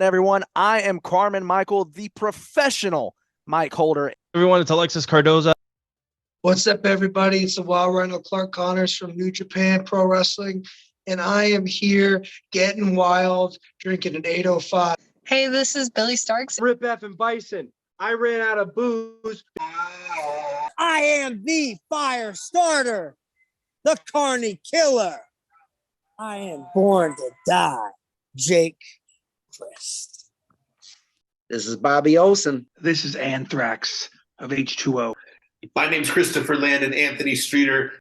Everyone, I am Carmen Michael, the professional mic holder. Everyone, it's Alexis Cardoza. What's up, everybody? It's the Wild Rhino Clark Connors from New Japan Pro Wrestling, and I am here getting wild, drinking an 805. Hey, this is Billy Starks. Rip F and Bison. I ran out of booze. I am the fire starter, the Carney Killer. I am born to die, Jake Crest. This is Bobby Olson. This is Anthrax of H2O. My name's Christopher Landon, Anthony Streeter.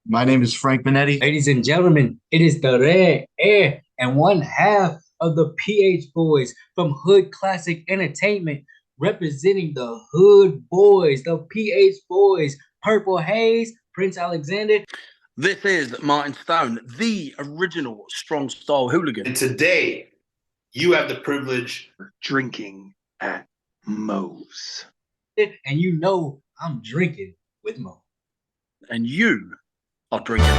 My name is Frank Minetti. Ladies and gentlemen, it is the Red Air and one half of the PH Boys from Hood Classic Entertainment, representing the Hood Boys, the PH Boys, Purple Haze, Prince Alexander. This is Martin Stone, the original Strong Style Hooligan. And today, you have the privilege of drinking at Moe's. And you know I'm drinking with Mo. And you are drinking.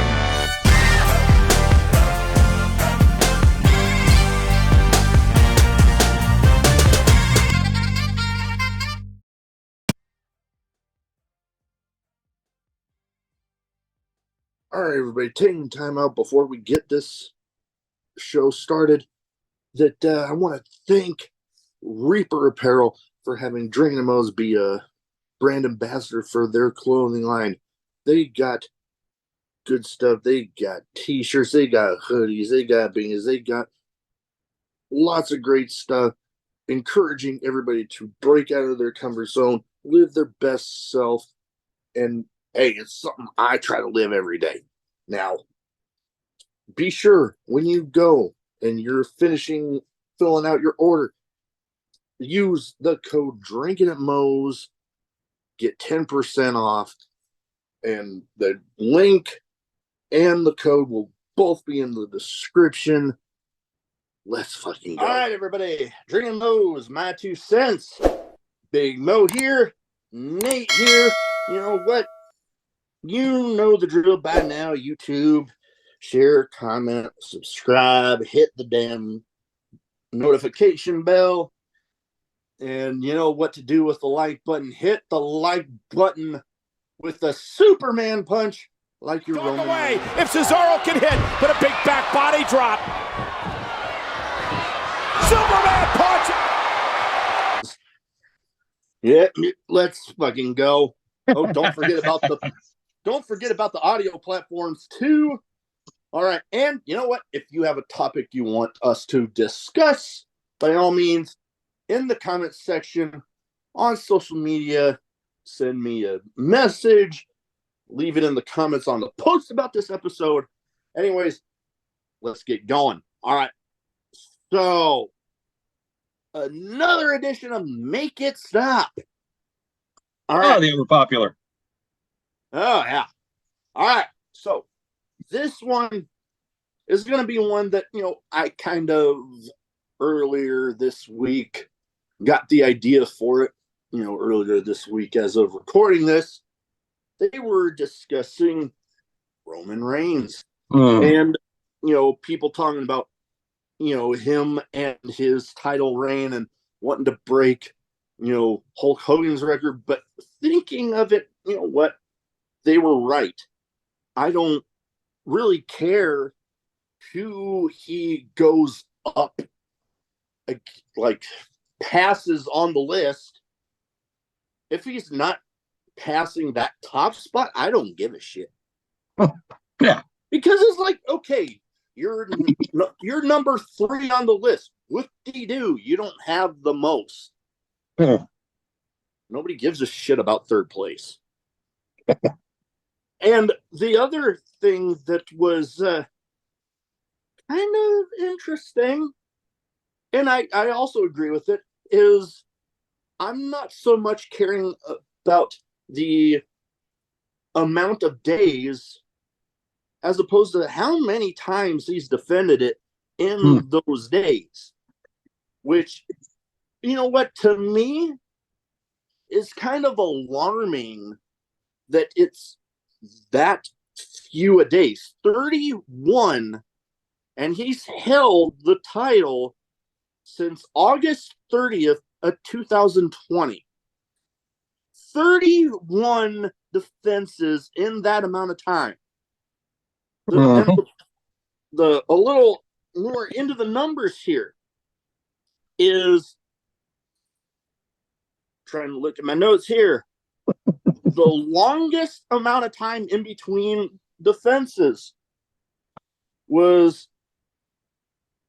All right, everybody, taking time out before we get this show started. I want to thank Reaper Apparel for having Drinking Moe's be a brand ambassador for their clothing line. They got good stuff. They got t-shirts. They got hoodies. They got beanies. They got lots of great stuff, encouraging everybody to break out of their comfort zone, live their best self, and hey, it's something I try to live every day. Now, be sure when you go and you're filling out your order, use the code Drinking at Moe's, get 10% off, and the link and the code will both be in the description. Let's fucking go. All right, everybody, Drinking Moe's, my 2 cents. Big Mo here, Nate here. You know what? You know the drill by now. YouTube, share, comment, subscribe, hit the damn notification bell. And you know what to do with the like button. Hit the like button with the Superman punch like you're Roman away. If Cesaro can hit, put a big back body drop. Superman punch. Yeah, let's fucking go. Oh, don't forget about the audio platforms too. All right, and you know what? If you have a topic you want us to discuss, by all means, in the comments section on social media, send me a message, leave it in the comments on the post about this episode. Anyways, let's get going. All right. So, another edition of Make It Stop. All right. Oh, the ever popular. Oh, yeah. All right. So, this one is going to be one that, I kind of earlier this week got the idea for it, earlier this week as of recording this. They were discussing Roman Reigns and, people talking about, him and his title reign and wanting to break, Hulk Hogan's record. But thinking of it, what? They were right. I don't really care who he goes up, like passes on the list. If he's not passing that top spot, I don't give a shit. Yeah. Because it's like, okay, you're number 3 on the list. Whoop-de-doo, you don't have the most. Nobody gives a shit about third place. And the other thing that was kind of interesting, and I also agree with it, is I'm not so much caring about the amount of days as opposed to how many times he's defended it in those days. Which, to me is kind of alarming that it's that few a day. 31 and he's held the title since August 30th of 2020. 31 defenses in that amount of time. And a little more into the numbers here is, trying to look at my notes here, the longest amount of time in between defenses was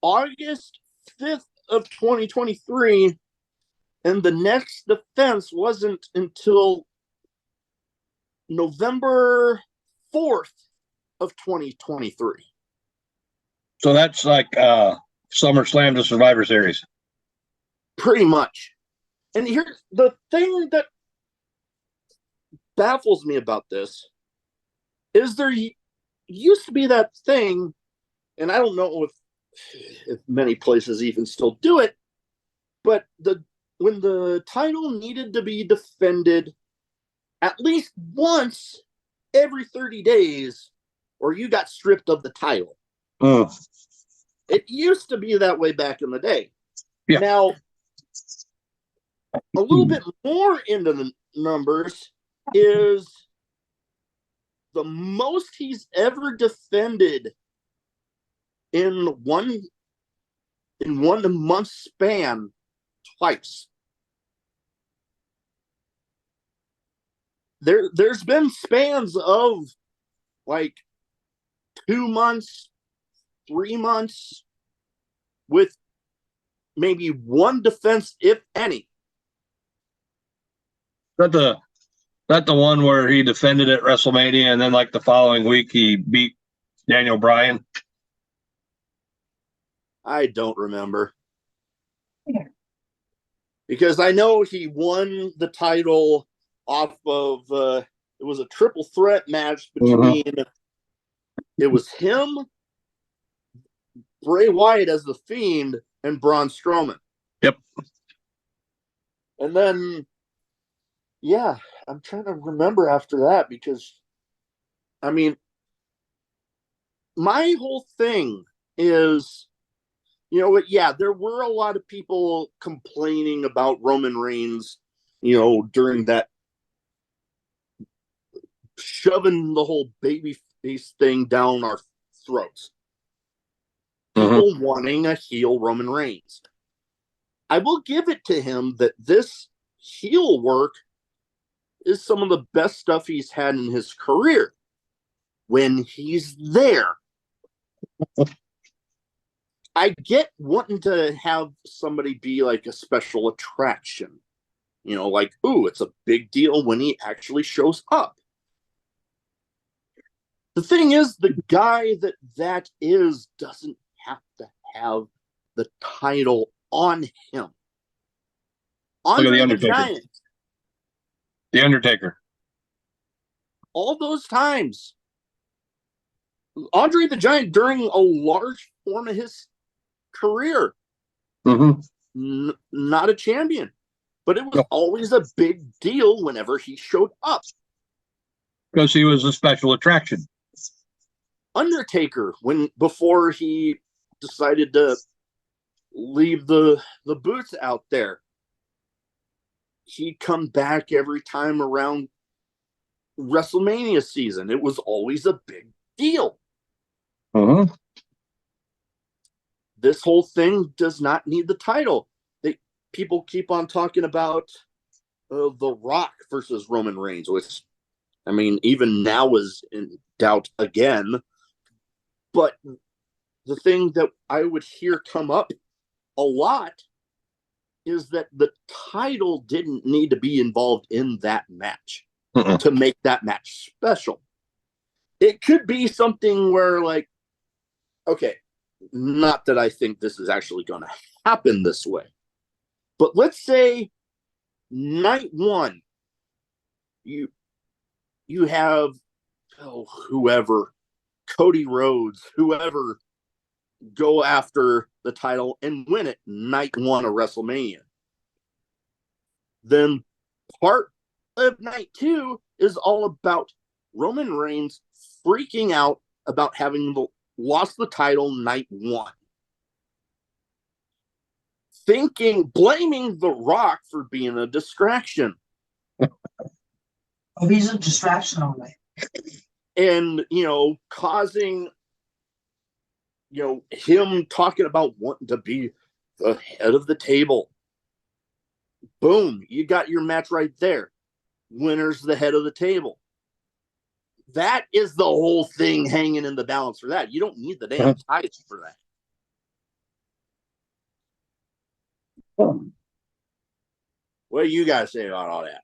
August 5th of 2023, and the next defense wasn't until November 4th of 2023. So that's like SummerSlam to Survivor Series. Pretty much. And here's the thing that baffles me about this is there used to be that thing, and I don't know if many places even still do it, but when the title needed to be defended at least once every 30 days, or you got stripped of the title. It used to be that way back in the day. Yeah. Now, a little bit more into the numbers is the most he's ever defended in one month span twice. There's been spans of like 2 months, 3 months, with maybe one defense, if any. That the one where he defended at WrestleMania and then like the following week he beat Daniel Bryan? I don't remember. Because I know he won the title off of it was a triple threat match between it was him, Bray Wyatt as the Fiend, and Braun Strowman. Yep. And then yeah, I'm trying to remember after that because I mean my whole thing is, you know, yeah, there were a lot of people complaining about Roman Reigns, you know, during that shoving the whole baby face thing down our throats. People wanting a heel Roman Reigns. I will give it to him that this heel work is some of the best stuff he's had in his career when he's there. I get wanting to have somebody be like a special attraction. You know, like, ooh, it's a big deal when he actually shows up. The thing is, the guy that is doesn't have to have the title on him. Look at the Undertaker. The Undertaker. All those times. Andre the Giant, during a large form of his career, not a champion, but it was always a big deal whenever he showed up. Because he was a special attraction. Undertaker, before he decided to leave the boots out there, he'd come back every time around WrestleMania season. It was always a big deal. This whole thing does not need the title. People keep on talking about The Rock versus Roman Reigns, which, I mean, even now is in doubt again. But the thing that I would hear come up a lot is that the title didn't need to be involved in that match to make that match special. It could be something where, like, okay, not that I think this is actually going to happen this way, but let's say night one, you have whoever, Cody Rhodes, whoever, go after the title and win it night one of WrestleMania. Then part of night two is all about Roman Reigns freaking out about having lost the title night 1. Blaming The Rock for being a distraction. Oh, he's a distraction all night. And, causing, him talking about wanting to be the head of the table. Boom, you got your match right there. Winner's the head of the table. That is the whole thing hanging in the balance for that. You don't need the damn title for that. What do you guys say about all that?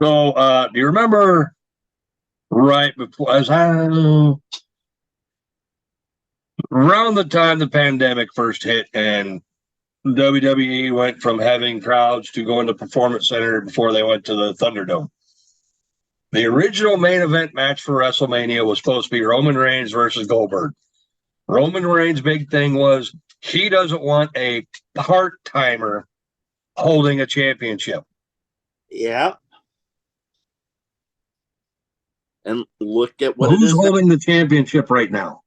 So, do you remember right before, around the time the pandemic first hit and WWE went from having crowds to going to Performance Center before they went to the Thunderdome? The original main event match for WrestleMania was supposed to be Roman Reigns versus Goldberg. Roman Reigns' big thing was he doesn't want a part-timer holding a championship. Yeah. And look at what Who's holding the championship right now?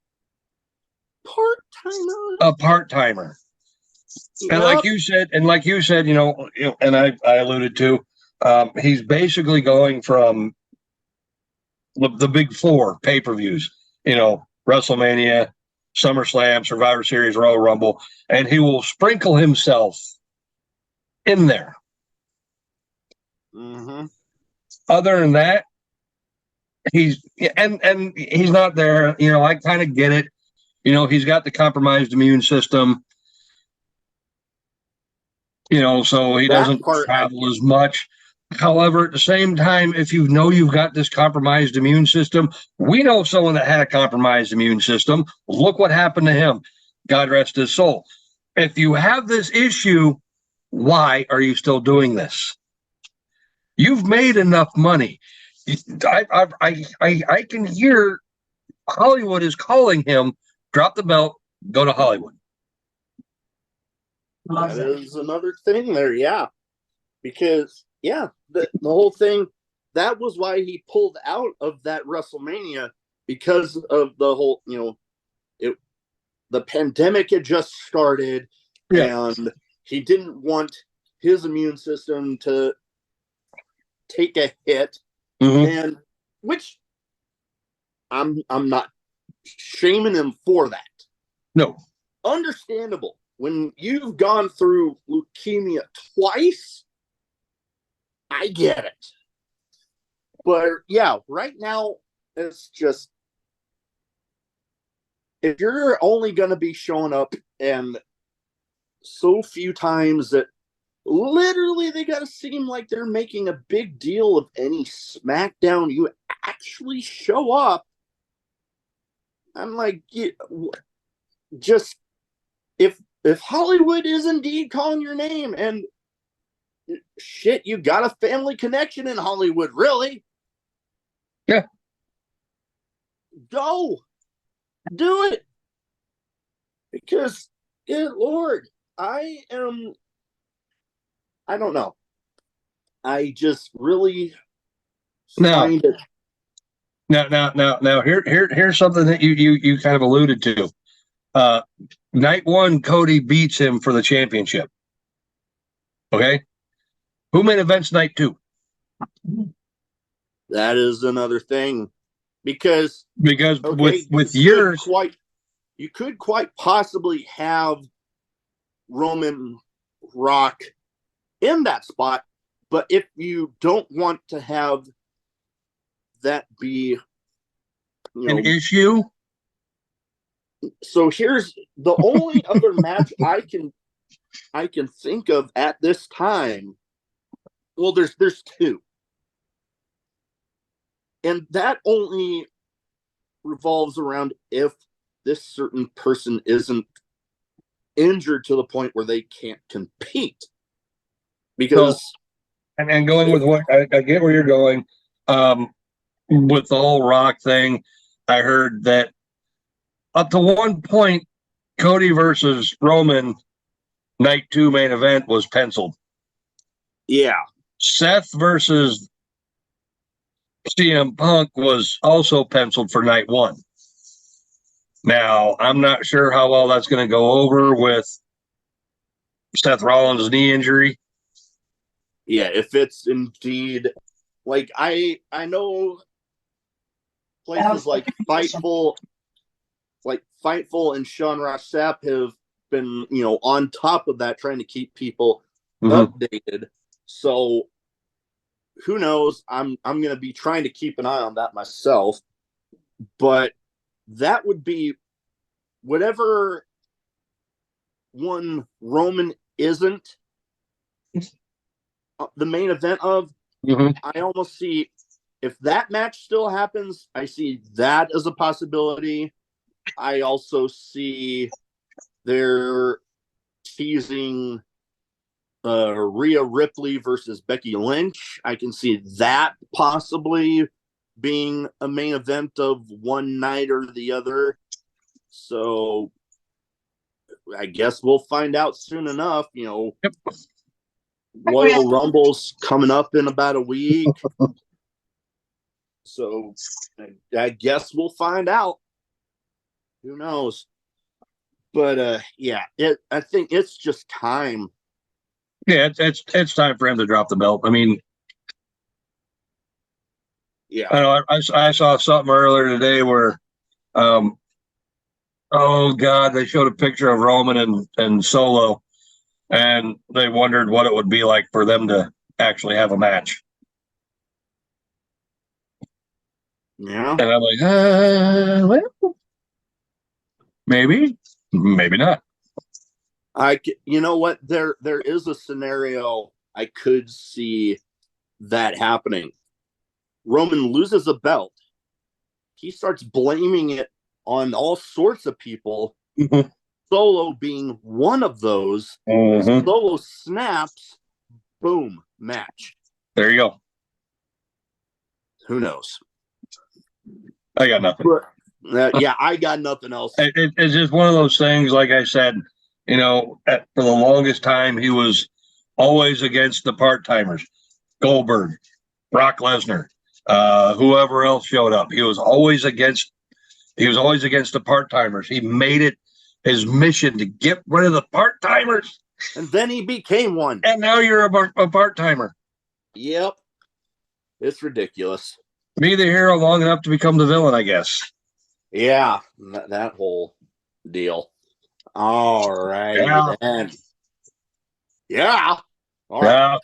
Part-timer. A part-timer. And like you said, and I alluded to, he's basically going from the big 4 pay-per-views, WrestleMania, SummerSlam, Survivor Series, Royal Rumble, and he will sprinkle himself in there. Mm-hmm. Other than that, he's not there. I kind of get it. He's got the compromised immune system. So he doesn't travel as much. However, at the same time, if you've got this compromised immune system, we know someone that had a compromised immune system. Look what happened to him. God rest his soul. If you have this issue, why are you still doing this? You've made enough money. I can hear Hollywood is calling him, drop the belt, go to Hollywood. That is another thing there, yeah. Because, the whole thing, that was why he pulled out of that WrestleMania, because of the whole, the pandemic had just started, and he didn't want his immune system to take a hit, and which I'm not shaming him for that. No. Understandable. When you've gone through leukemia twice, I get it. But right now, it's just, if you're only going to be showing up and so few times that literally they got to seem like they're making a big deal of any SmackDown you actually show up, I'm like, just, if Hollywood is indeed calling your name, and shit, you got a family connection in Hollywood, really? Yeah. Go. Do it. Because, good Lord, I don't know. I just really find it. Now, here's something that you kind of alluded to. Night 1, Cody beats him for the championship. Okay? Who main events night 2? That is another thing. Because with yours, you could quite possibly have Roman Rock in that spot, but if you don't want to have that be an issue, so here's the only other match I can think of at this time. Well, there's 2. And that only revolves around if this certain person isn't injured to the point where they can't compete. Because and going with what I get where you're going, with the whole Rock thing, I heard that up to one point, Cody versus Roman night 2 main event was penciled. Yeah. Seth versus CM Punk was also penciled for night 1. Now, I'm not sure how well that's going to go over with Seth Rollins' knee injury. Yeah, if it's indeed like I know places like Fightful and Sean Ross Sapp have been, on top of that, trying to keep people updated. So who knows? I'm gonna be trying to keep an eye on that myself. But that would be whatever one Roman isn't the main event of. I almost see, if that match still happens, I see that as a possibility. I also see they're teasing Rhea Ripley versus Becky Lynch. I can see that possibly being a main event of one night or the other. So I guess we'll find out soon enough. Royal Rumble's coming up in about a week. So I guess we'll find out. Who knows? But I think it's just time. Yeah, it's time for him to drop the belt. I mean, yeah. I know I saw something earlier today where, oh God, they showed a picture of Roman and Solo, and they wondered what it would be like for them to actually have a match. Yeah. And I'm like, well, maybe not. You know what? There is a scenario I could see that happening. Roman loses a belt. He starts blaming it on all sorts of people. Solo being one of those. Solo snaps. Boom. Match. There you go. Who knows? I got nothing. Yeah, I got nothing else. It's just one of those things, like I said, for the longest time, he was always against the part-timers. Goldberg, Brock Lesnar, whoever else showed up. He was always against the part-timers. He made it his mission to get rid of the part-timers. And then he became one. And now you're a part-timer. Yep. It's ridiculous. Be the hero long enough to become the villain, I guess. Yeah, that whole deal. All right. Then. Yeah. All right. Yeah.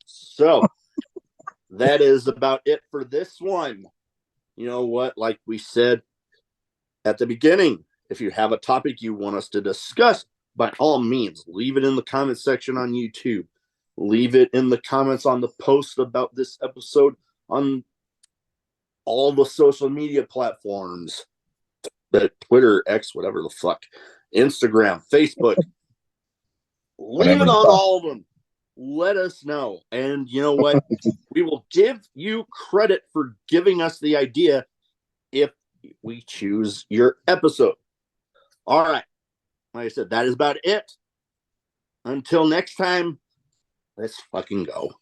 So that is about it for this one. You know what? Like we said at the beginning, if you have a topic you want us to discuss, by all means, leave it in the comment section on YouTube. Leave it in the comments on the post about this episode on all the social media platforms, the Twitter, X, whatever the fuck, Instagram, Facebook. Leave it on all of them. Let us know. And you know what? We will give you credit for giving us the idea if we choose your episode. All right. Like I said, that is about it. Until next time, let's fucking go.